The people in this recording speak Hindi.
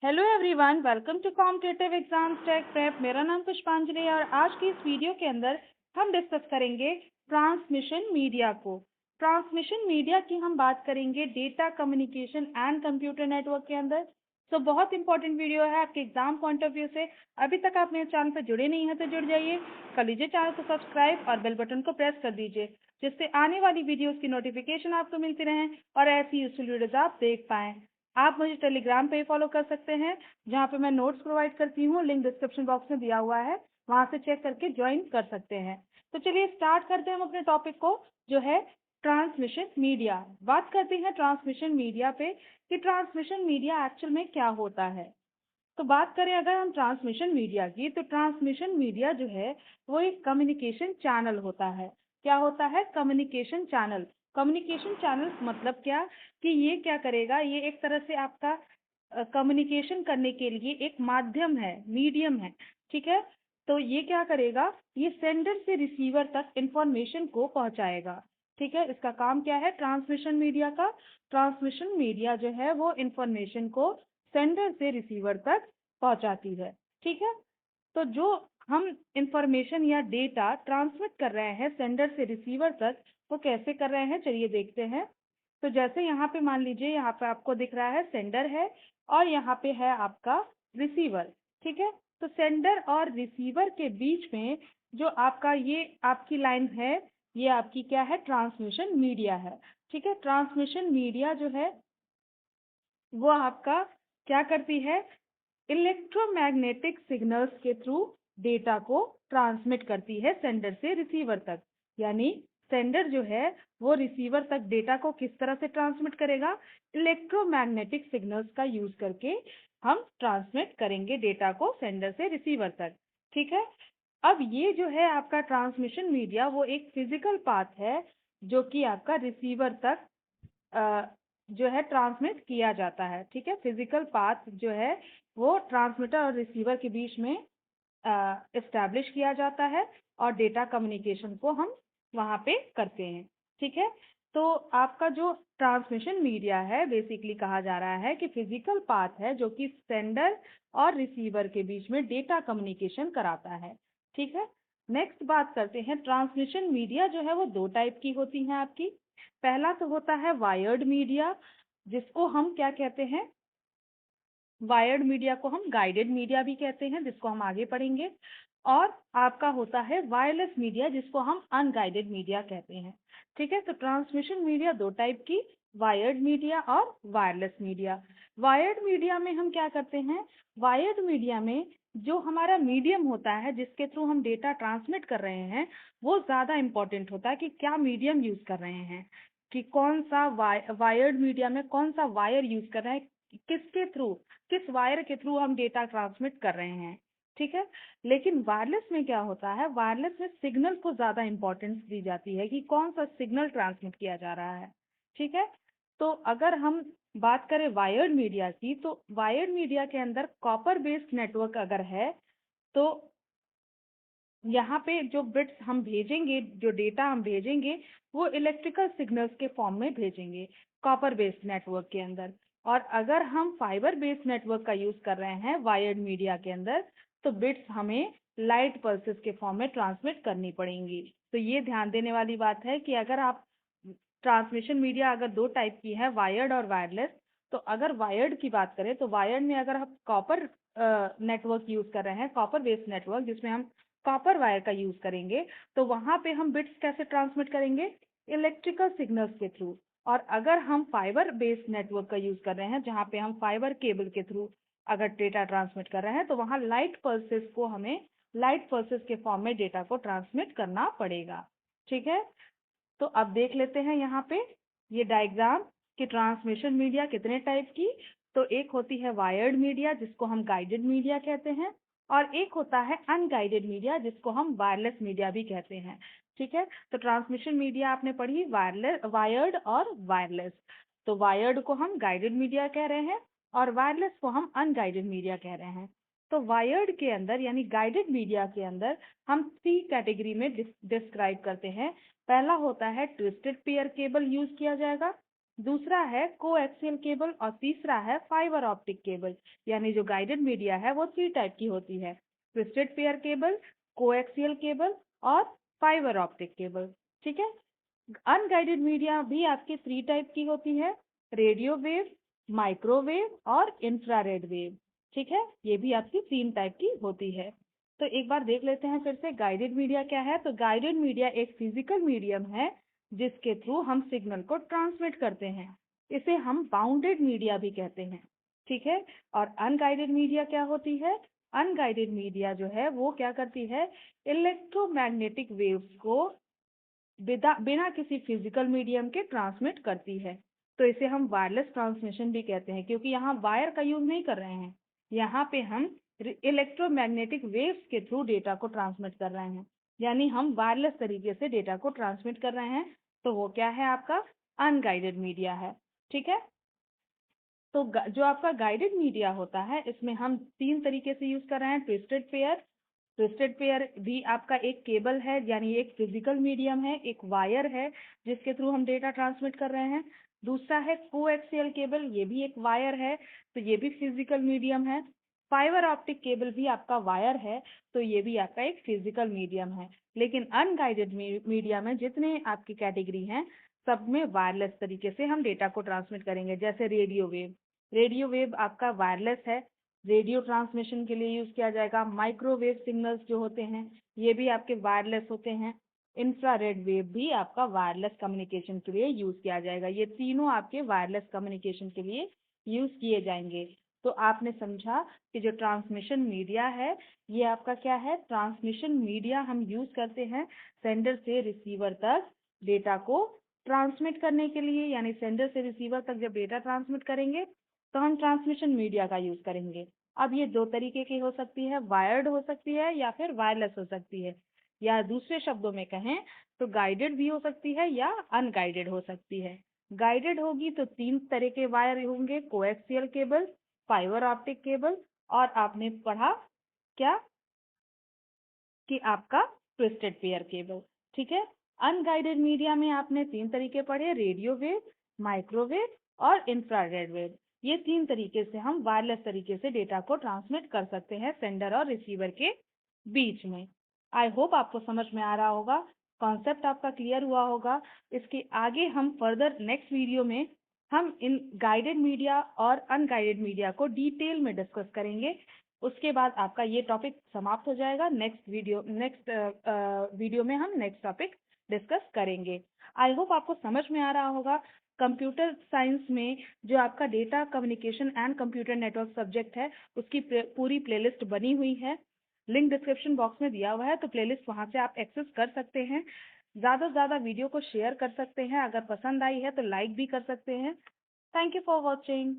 Hello everyone, welcome to competitive exams tech prep. मेरा नाम पुष्पांजलि है और आज की इस वीडियो के अंदर हम डिस्कस करेंगे ट्रांसमिशन मीडिया को। ट्रांसमिशन मीडिया की हम बात करेंगे data communication and computer network के अंदर। तो बहुत इंपॉर्टेंट वीडियो है आपके एग्जाम पॉइंट ऑफ व्यू से। अभी तक आप मेरे चैनल पर जुड़े नहीं हैं तो जुड़ जाइए, कर लीजिए चैनल को सब्सक्राइब और बेल बटन को प्रेस कर दीजिए, जिससे आने वाली वीडियोस की नोटिफिकेशन आपको मिलती रहे और ऐसी यूजफुल वीडियोस आप देख पाएं। आप मुझे टेलीग्राम पे फॉलो कर सकते हैं, जहाँ पे मैं नोट्स प्रोवाइड करती हूँ। लिंक डिस्क्रिप्शन बॉक्स में दिया हुआ है, वहां से चेक करके ज्वाइन कर सकते हैं। तो चलिए स्टार्ट करते हैं हम अपने टॉपिक को, जो है ट्रांसमिशन मीडिया। बात करते हैं ट्रांसमिशन मीडिया पे कि ट्रांसमिशन मीडिया एक्चुअल में क्या होता है। तो बात करें अगर हम ट्रांसमिशन मीडिया की, तो ट्रांसमिशन मीडिया जो है वो एक कम्युनिकेशन चैनल होता है। क्या होता है? Communication channel. कम्युनिकेशन चैनल मतलब क्या कि ये क्या करेगा, ये एक तरह से आपका कम्युनिकेशन करने के लिए एक माध्यम है, मीडियम है। ठीक है, तो ये क्या करेगा, ये सेंडर से रिसीवर तक इंफॉर्मेशन को पहुंचाएगा। ठीक है, इसका काम क्या है ट्रांसमिशन मीडिया का? ट्रांसमिशन मीडिया जो है वो इंफॉर्मेशन को सेंडर से रिसीवर तक पहुंचाती है। ठीक है, तो जो हम इंफॉर्मेशन या डेटा ट्रांसमिट कर रहे हैं सेंडर से रिसीवर तक, वो कैसे कर रहे हैं चलिए देखते हैं। तो जैसे यहाँ पे मान लीजिए, यहाँ पे आपको दिख रहा है सेंडर है और यहाँ पे है आपका रिसीवर। ठीक है, तो सेंडर और रिसीवर के बीच में जो आपका ये आपकी लाइन है, ये आपकी क्या है? ट्रांसमिशन मीडिया है। ठीक है, ट्रांसमिशन मीडिया जो है वो आपका क्या करती है? इलेक्ट्रोमैग्नेटिक सिग्नल्स के थ्रू डेटा को ट्रांसमिट करती है सेंडर से रिसीवर तक। यानी सेंडर जो है वो रिसीवर तक डेटा को किस तरह से ट्रांसमिट करेगा? इलेक्ट्रोमैग्नेटिक सिग्नल्स का यूज करके हम ट्रांसमिट करेंगे डेटा को सेंडर से रिसीवर तक। ठीक है, अब ये जो है आपका ट्रांसमिशन मीडिया वो एक फिजिकल पाथ है, जो कि आपका रिसीवर तक जो है ट्रांसमिट किया जाता है। ठीक है, फिजिकल पाथ जो है वो ट्रांसमीटर और रिसीवर के बीच में एस्टैब्लिश किया जाता है और डेटा कम्युनिकेशन को हम वहाँ पे करते हैं। ठीक है, तो आपका जो ट्रांसमिशन मीडिया है बेसिकली कहा जा रहा है कि फिजिकल पाथ है जो कि सेंडर और रिसीवर के बीच में डेटा कम्युनिकेशन कराता है। ठीक है, नेक्स्ट बात करते हैं। ट्रांसमिशन मीडिया जो है वो दो टाइप की होती हैं आपकी। पहला तो होता है वायर्ड मीडिया, जिसको हम क्या कहते हैं? वायर्ड मीडिया को हम गाइडेड मीडिया भी कहते हैं, जिसको हम आगे पढ़ेंगे। और आपका होता है वायरलेस मीडिया, जिसको हम अनगाइडेड मीडिया कहते हैं। ठीक है, तो ट्रांसमिशन मीडिया दो टाइप की, वायर्ड मीडिया और वायरलेस मीडिया। वायर्ड मीडिया में हम क्या करते हैं? वायर्ड मीडिया में जो हमारा मीडियम होता है जिसके थ्रू हम डेटा ट्रांसमिट कर रहे हैं, वो ज्यादा इंपॉर्टेंट होता है कि क्या मीडियम यूज कर रहे हैं, कि कौन सा वायर्ड मीडिया में कौन सा वायर यूज कर रहे हैं, किसके थ्रू, किस वायर के थ्रू हम डेटा ट्रांसमिट कर रहे हैं। ठीक है, लेकिन वायरलेस में क्या होता है? वायरलेस में सिग्नल को ज्यादा इंपॉर्टेंस दी जाती है कि कौन सा सिग्नल ट्रांसमिट किया जा रहा है। ठीक है, तो अगर हम बात करें वायर्ड मीडिया की, तो वायर्ड मीडिया के अंदर कॉपर बेस्ड नेटवर्क अगर है, तो यहाँ पे जो बिट्स हम भेजेंगे, जो डेटा हम भेजेंगे, वो इलेक्ट्रिकल सिग्नल्स के फॉर्म में भेजेंगे कॉपर बेस्ड नेटवर्क के अंदर। और अगर हम फाइबर बेस्ड नेटवर्क का यूज कर रहे हैं वायर्ड मीडिया के अंदर, तो बिट्स हमें लाइट पल्सेस के फॉर्म में ट्रांसमिट करनी पड़ेंगी। तो ये ध्यान देने वाली बात है कि अगर आप ट्रांसमिशन मीडिया अगर दो टाइप की है, वायर्ड और वायरलेस, तो अगर वायर्ड की बात करें तो वायर्ड में अगर हम कॉपर नेटवर्क यूज कर रहे हैं, कॉपर बेस्ड नेटवर्क जिसमें हम कॉपर वायर का यूज करेंगे, तो वहां पे हम बिट्स कैसे ट्रांसमिट करेंगे? इलेक्ट्रिकल सिग्नल्स के थ्रू। और अगर हम फाइबर बेस्ड नेटवर्क का यूज कर रहे हैं, जहाँ पे हम फाइबर केबल के थ्रू अगर डेटा ट्रांसमिट कर रहे हैं, तो वहां लाइट पल्सेस को हमें लाइट पल्सेस के फॉर्म में डेटा को ट्रांसमिट करना पड़ेगा। ठीक है, तो अब देख लेते हैं यहाँ पे ये डायग्राम कि ट्रांसमिशन मीडिया कितने टाइप की। तो एक होती है वायर्ड मीडिया, जिसको हम गाइडेड मीडिया कहते हैं, और एक होता है अनगाइडेड मीडिया, जिसको हम वायरलेस मीडिया भी कहते हैं। ठीक है, तो ट्रांसमिशन मीडिया आपने पढ़ी वायरलेस, वायर्ड और वायरलेस। तो वायर्ड को हम गाइडेड मीडिया कह रहे हैं और वायरलेस को हम अनगाइडेड मीडिया कह रहे हैं। तो वायर्ड के अंदर यानी गाइडेड मीडिया के अंदर हम 3 कैटेगरी में डिस्क्राइब करते हैं। पहला होता है ट्विस्टेड पेयर केबल यूज किया जाएगा, दूसरा है कोएक्सियल केबल और तीसरा है फाइबर ऑप्टिक केबल। यानी जो गाइडेड मीडिया है वो 3 टाइप की होती है, twisted pair cable, coaxial cable और फाइबर ऑप्टिक केबल। ठीक है। अनगाइडेड मीडिया भी आपकी 3 टाइप की होती है, रेडियो वेव, माइक्रोवेव और इंफ्रारेड वेव। ठीक है, ये भी आपकी 3 टाइप की होती है। तो एक बार देख लेते हैं फिर से गाइडेड मीडिया क्या है। तो गाइडेड मीडिया एक फिजिकल मीडियम है जिसके थ्रू हम सिग्नल को ट्रांसमिट करते हैं। इसे हम बाउंडेड मीडिया भी कहते हैं। ठीक है। और अनगाइडेड मीडिया क्या होती है? अनगाइडेड मीडिया जो है वो क्या करती है, इलेक्ट्रोमैग्नेटिक वेव्स को बिना किसी फिजिकल मीडियम के ट्रांसमिट करती है। तो इसे हम वायरलेस ट्रांसमिशन भी कहते हैं, क्योंकि यहाँ वायर का यूज नहीं कर रहे हैं, यहाँ पे हम इलेक्ट्रोमैग्नेटिक वेव्स के थ्रू डेटा को ट्रांसमिट कर रहे हैं, यानी हम वायरलेस तरीके से डेटा को ट्रांसमिट कर रहे हैं। तो वो क्या है, आपका अनगाइडेड मीडिया है। ठीक है। तो जो आपका गाइडेड मीडिया होता है इसमें हम 3 तरीके से यूज कर रहे हैं, ट्विस्टेड पेयर। ट्विस्टेड पेयर भी आपका एक केबल है, यानी एक फिजिकल मीडियम है, एक वायर है जिसके थ्रू हम डेटा ट्रांसमिट कर रहे हैं। दूसरा है कोएक्सियल केबल, ये भी एक वायर है, तो ये भी फिजिकल मीडियम है। फाइबर ऑप्टिक केबल भी आपका वायर है, तो ये भी आपका एक फिजिकल मीडियम है। लेकिन अनगाइडेड मीडिया में जितने आपकी कैटेगरी हैं सब में वायरलेस तरीके से हम डेटा को ट्रांसमिट करेंगे। जैसे रेडियो वेव, रेडियो वेव आपका वायरलेस है, रेडियो ट्रांसमिशन के लिए यूज किया जाएगा। माइक्रोवेव सिग्नल्स जो होते हैं ये भी आपके वायरलेस होते हैं। इंफ्रारेड वेव भी आपका वायरलेस कम्युनिकेशन के लिए यूज किया जाएगा। ये तीनों आपके वायरलेस कम्युनिकेशन के लिए यूज किए जाएंगे। तो आपने समझा कि जो ट्रांसमिशन मीडिया है ये आपका क्या है, ट्रांसमिशन मीडिया हम यूज करते हैं सेंडर से रिसीवर तक डेटा को ट्रांसमिट करने के लिए। यानी सेंडर से रिसीवर तक जब डेटा ट्रांसमिट करेंगे तो हम ट्रांसमिशन मीडिया का यूज करेंगे। अब ये 2 तरीके की हो सकती है, वायर्ड हो सकती है या फिर वायरलेस हो सकती है, या दूसरे शब्दों में कहें तो गाइडेड भी हो सकती है या अनगाइडेड हो सकती है। गाइडेड होगी तो 3 तरह के वायर होंगे, coaxial cable, fibre optic cable और आपने पढ़ा क्या कि आपका ट्विस्टेड पेयर केबल। ठीक है। अनगाइडेड मीडिया में आपने 3 तरीके पढ़े, रेडियो वेव, माइक्रोवेव और इंफ्रारेड वेव। ये 3 तरीके से हम वायरलेस तरीके से डेटा को ट्रांसमिट कर सकते हैं सेंडर और रिसीवर के बीच में। आई होप आपको समझ में आ रहा होगा, कॉन्सेप्ट आपका क्लियर हुआ होगा। इसके आगे हम फर्दर नेक्स्ट वीडियो में हम इन गाइडेड मीडिया और अनगाइडेड मीडिया को डिटेल में डिस्कस करेंगे। उसके बाद आपका ये टॉपिक समाप्त हो जाएगा। नेक्स्ट वीडियो में हम नेक्स्ट टॉपिक डिस्कस करेंगे। आई होप आपको समझ में आ रहा होगा। कंप्यूटर साइंस में जो आपका data communication and computer network subject है उसकी पूरी प्लेलिस्ट बनी हुई है, लिंक डिस्क्रिप्शन बॉक्स में दिया हुआ है, तो प्लेलिस्ट वहां से आप एक्सेस कर सकते हैं। ज़्यादा से ज़्यादा वीडियो को शेयर कर सकते हैं, अगर पसंद आई है तो लाइक भी कर सकते हैं। Thank you for watching.